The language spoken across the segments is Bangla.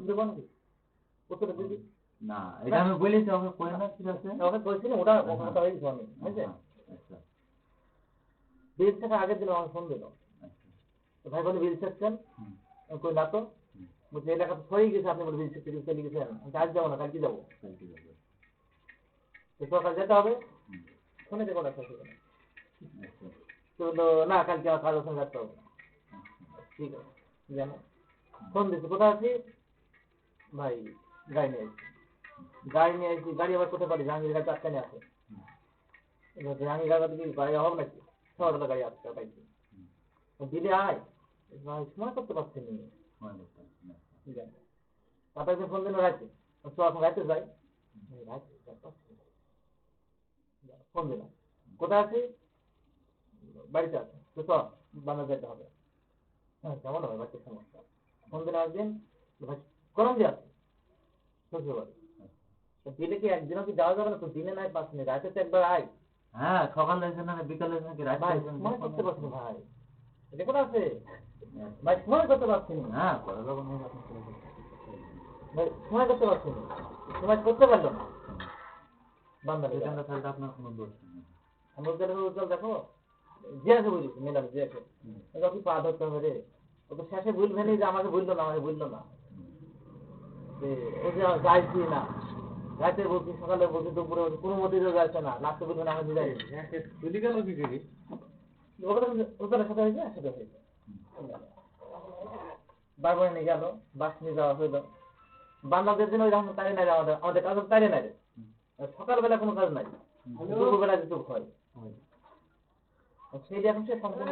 দেবো নাকি উত্তরটা দিবি না এটা আমি বলেছি ওকে কই না ঠিক আছে ওকে বলছি না ওটা ওটা হয়েছে আমি বুঝলে আচ্ছা বিল থেকে আগের দিন আমাকে ফোন দিল তো ভাই বলে বিল চাচ্ছেন কই না তো বলছে এলাকা তো হয়ে গেছে আপনি বলে বিল চাচ্ছেন চলে গেছেন আজ যাবো না কালকে যাবো তো সকাল যেতে হবে ফোনে দেখো রাখা সেখানে তো না কালকে আমার কাজ ওখানে রাখতে হবে ঠিক আছে জানো ফোন দিচ্ছি কোথায় আছি ভাই গাড়ি নিয়ে এসেছি গাড়ি আবার কোথায় পারি জাহাঙ্গীর গাড়ি চারখানে আছে জাহাঙ্গীর গাড়ি কি গাড়ি হবে নাকি সকালবেলা গাড়ি আসতে পাইছি দিলে আয় ভাই সময় করতে পারছি না তারপরে ফোন দিল রাখছি তো এখন রাখতে যাই ফোন দিলাম কোথায় আছি বাড়িতে আছে তো সব বানা যেতে হবে হ্যাঁ কেমন হবে বাড়িতে সমস্যা ফোন দিলাম একদিন ভাই করম দিয়ে আছে শ্বশুর বাড়ি দিলে কি একদিনও কি যাওয়া যাবে না তো দিনে নাই পাঁচ মিনিট রাতে তো একবার আয় হ্যাঁ সকালে এসে না বিকালে এসে নাকি রাত ভাই সময় করতে পারছি না ভাই এটা কোথায় আছে ভাই সময় করতে পারছি না হ্যাঁ করে দেবো ভাই সময় করতে পারছি না সময় করতে পারলো না বান্দার এখানটা থাকলে আপনার কোনো দোষ নেই আমি উজ্জ্বল দেখো যে আছে বুঝেছি মেলাম যে আছে ওটা কি পা ধরতে হবে রে ও তো শেষে ভুলবে না যে আমাকে ভুললো না আমাকে ভুললো না ও যে যাইছি না রাতে বলছি সকালে বলছি দুপুরে বলছি কোনো মতেই যাচ্ছে না লাস্টে বলবে না আমি যাই তুলি গেল কি করি ওদের সাথে হয়েছে সাথে হয়েছে বারবার নিয়ে গেল বাস নিয়ে যাওয়া হইলো বাংলাদেশের জন্য ওই রকম তাই নাই আমাদের কাজ তাই নাই রে সকালবেলা কোনো কাজ নাই দুপুরবেলা কিছু হয় সেই এখন সে সম্পূর্ণ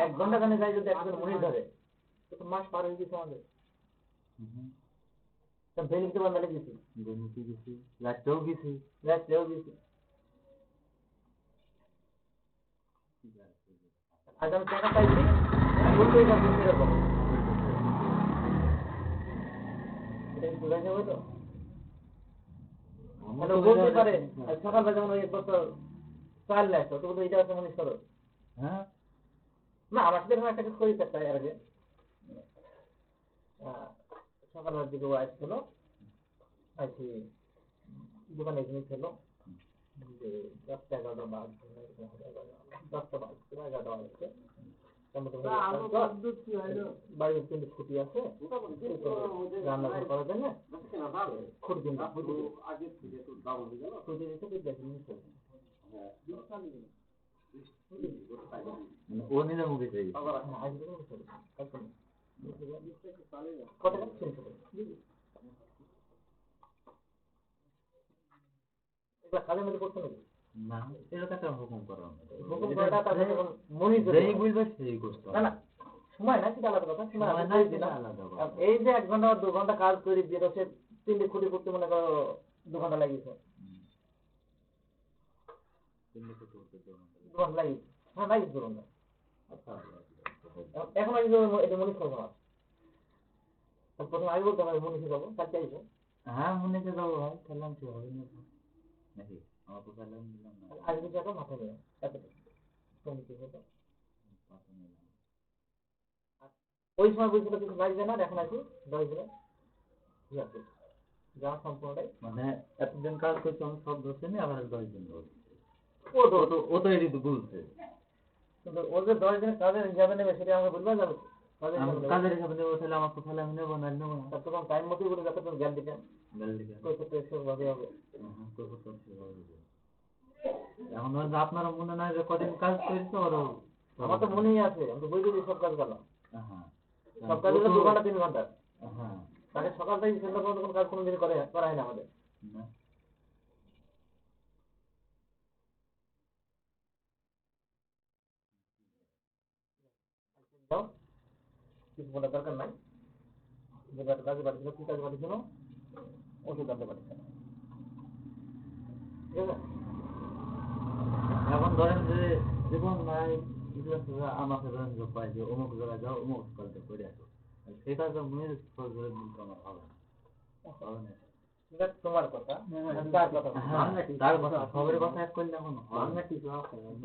এক ঘন্টা খানে যাই যদি একজন মনে ধরে তো মাস পার হয়ে গেছে আমাদের বেনিতে বান্দালে গেছি রাত্রেও গেছি আজ আমি টাকা পাইছি বলতেই পারছি সেরকম এটা কি বোঝা যাবে তো বলতে পারে সকালবেলা যেমন ওই বছর চাল নেয় তো বলতে এটা হচ্ছে মনে করো হ্যাঁ না আমার সাথে একটা কিছু করি একটা এর আগে সকালবেলার দিকে ও আসছিল আইসি দোকানে জিনিস ছিল যে 10টা 11টা বাদ 10টা বাদ 11টা বাজছে বাড়ির কিন্তু ছুটি আছে রান্না করার জন্য ছুটি দিন ছুটি দিতে ও নিজে মুখে চাই কত কালের মধ্যে করতে নাকি না এরকম একটা হুকুম করা হুকুম করাটা তার মনে যেই বুঝবে সেই করতে না না সময় না সেটা আলাদা কথা সময় এই যে 1 ঘন্টা 2 ঘন্টা কাজ করে যেটা সে 3 দিন ছুটি করতে মনে করো 2 ঘন্টা লাগিয়েছে 2 ঘন্টা লাগিয়েছে হ্যাঁ লাগিয়েছে 2 ঘন্টা এখন আমি এটা মনে করবো না প্রথমে আমি বলতে হবে মনে যাবো কালকে আসবো হ্যাঁ মনে যাবো ভাই খেলাম কি হবে নাকি আমার তো খেলাম দিলাম না আজকে যাবো মাথা নিয়ে ওই সময় বলছিল কিছু লাগবে না এখন আসি 10 দিনে ঠিক আছে যা সম্পূর্ণটাই মানে এতদিন কাজ করছে আমি সব ধরছে না আবার 10 দিন ধরছে ও তো এটি বলছে কিন্তু ও যে 10 দিনের কাজের হিসাবে নেবে সেটা আমাকে বলবে যাবে কাজের হিসাবে নেবো তাহলে আমার তো তাহলে আমি নেবো না তার তখন টাইম মতোই বলে যতক্ষণ জ্ঞান দিতেন ভাবে হবে এখন আপনারা মনে নাই যে কদিন কাজ করেছে ওরও আমার তো মনেই আছে আমি তো বই দিই সব কাজ করলাম সব কাজ হলো 2 ঘন্টা 3 ঘন্টা তাহলে সকাল থেকে সন্ধ্যা পর্যন্ত কোনো কাজ কোনো দিন করা হয় না আমাদের কিছু বলার দরকার নাই যেটা কাজে পাঠিয়েছিল কি কাজে পাঠিয়েছিল ওষুধ আনতে পাঠিয়েছিল ঠিক আছে এখন ধরেন যে জীবন নাই আমাকে ধরেন যে পাই যে অমুক জায়গায় যাও অমুক কাজটা করে আসো সেটা তো মেয়ের ধরে বলতে আমার হবে না এটা তোমার কথা তার কথা তার কথা সবের কথা এক করলে এখন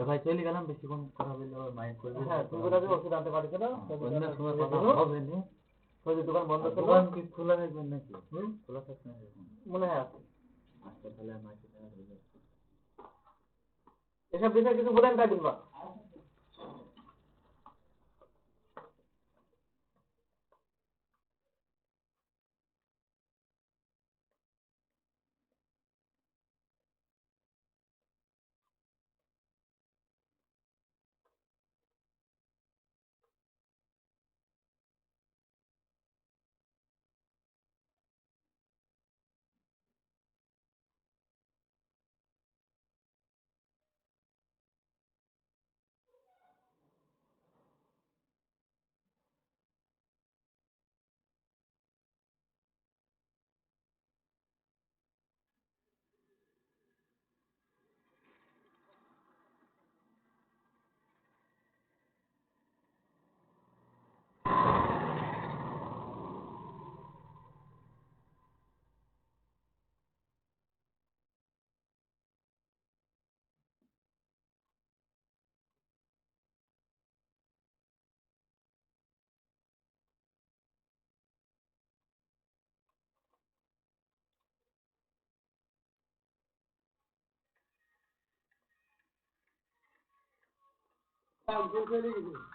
ভাই চলে গেলাম বেশিক্ষণ কথা বললে মাইন্ড করবে। হ্যাঁ তুমি বলে ওষুধ আনতে পারছো না অন্য সময় কথা হবে না। ওই দোকান বন্ধ ছিল দোকান কি খোলা থাকবে নাকি? খোলা থাকবে নাকি? মনে হয় আছে। আচ্ছা তাহলে মাইকে এসব বিষয়ে কিছু বলেন তাই বলবা।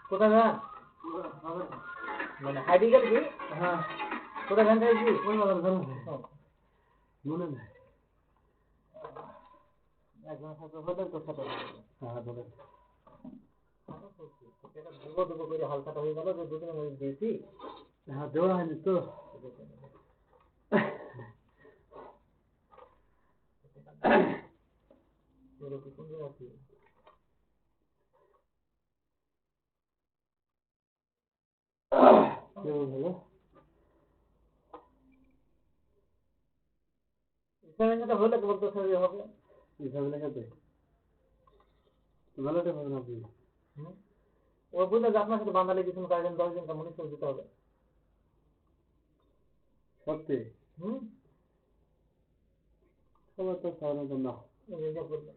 কোথায় যান মানে হাইডি গেল কি? হ্যাঁ কোথায় ভ্যান চাইছি মনে নেই একজনের সাথে হলেন তোর সাথে হ্যাঁ বলে দেবো দেবো করে হালকাটা হয়ে গেল যে দুদিনের মধ্যে দিয়েছি। হ্যাঁ দেওয়া হয়নি তো হলে বলতে হবে ভালোটা হবে না ও বললে যে আপনার সাথে বাঙালি কিছু গার্জেন 10 দিন মনে করে দিতে হবে সত্যি সবার তো সাধারণত না হিসাব করবে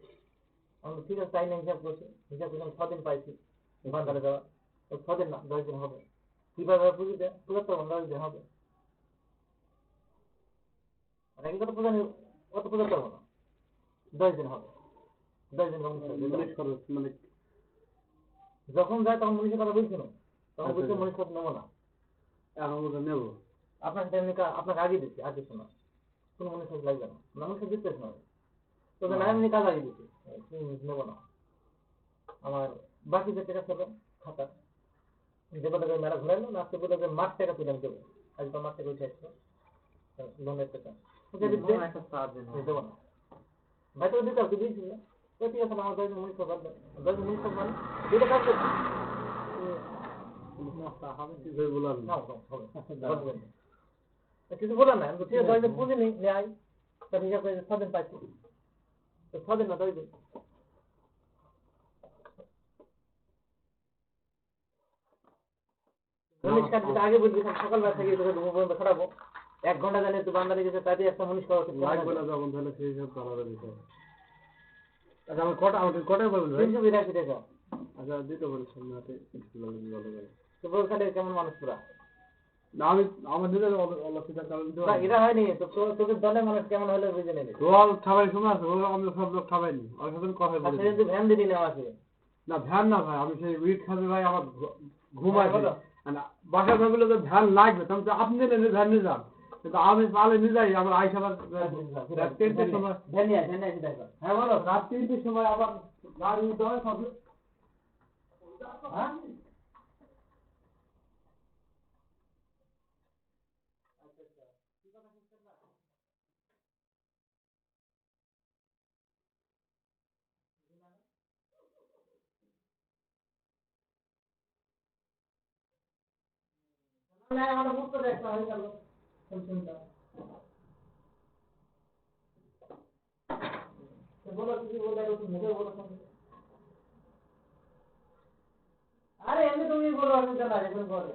আমরা ঠিক আছে তাই না হিসাব করছি হিসাব করলাম 6 দিন পাইছি বান্দারে দেওয়া 6 দিন না 10 দিন হবে কিভাবে পুজো দেয় পুজো তো 10 দিন হবে আর এই কথা পুজো অত পুজো করবো না 10 দিন হবে 10 দিন মানে যখন যায় তখন মনীষের কথা বলছি না তখন বলছি মনীষ কথা নেবো না এখন ওটা নেবো আপনার সাথে এমনি আপনাকে আগে দিচ্ছি আগে শোনা কোনো মনীষ লাগবে না মনীষের দিতে না তবে না এমনি কাজ আগে দিচ্ছি নেবো না আমার বাকি যে টাকা ছিল খাতা যে বলে মেলা ঘুরাইলো না আজকে বলে যে মাঠ টাকা তুলে দেবো আজকে মাঠ টাকা উঠে আসছে লোনের টাকা দেবো না ভাই তো দিতে হবে দিয়েছি তো ঠিক আছে আমার 10 দিন মনীষ বাদ 10 দিন মনীষ মানে দুটো কাজ করছি কিছু বলার নাই আমি ঠিক আছে পুঁজি নেই তার হিসাব করে 6 দিন পাইছি 6 দিন না 10 দিন মনীষ কাজ আগে বলবি সকালবেলা থেকে দুপুর পর্যন্ত খাটাবো 1 ঘন্টা জানি একটু বান্দারে গেছে তাতে একটা মনীষ করা লাগবে না যখন তাহলে সেই সব আলাদা বিষয় আচ্ছা আমার কটায় বলবেন 382 টাকা আচ্ছা দিতে বলি সামনে তো বল তাহলে কেমন মানুষ পুরা না আমি আমার নিজের অলসিতার কারণে না এটা হয়নি তো তোদের দলের মানুষ কেমন হলে বুঝে নেবে দল খাবাই সময় আছে ওরা আমরা সব লোক খাবাইনি আর সাথে কথা বলি আচ্ছা কিন্তু ভ্যান দিদি নেওয়া আছে না ভ্যান না ভাই আমি সেই উইট খাবে ভাই আমার ঘুম আসে না বাসা ভাবলে তো ভ্যান লাগবে তখন আপনি নিলে ভ্যান নিয়ে যান কিন্তু আমি পালে নিয়ে যাই আমার আইসা আবার 3টের সময় ভ্যান নিয়ে দেখো হ্যাঁ বলো রাত 3টের সময় আবার গাড়ি নিতে হয় সব হ্যাঁ না আমাদের মুক্ত দেখতে হয়ে গেল বলো কিছু বলে মুখে বলো আরে এমনি তুমি বলো আমি জানা এখন পরে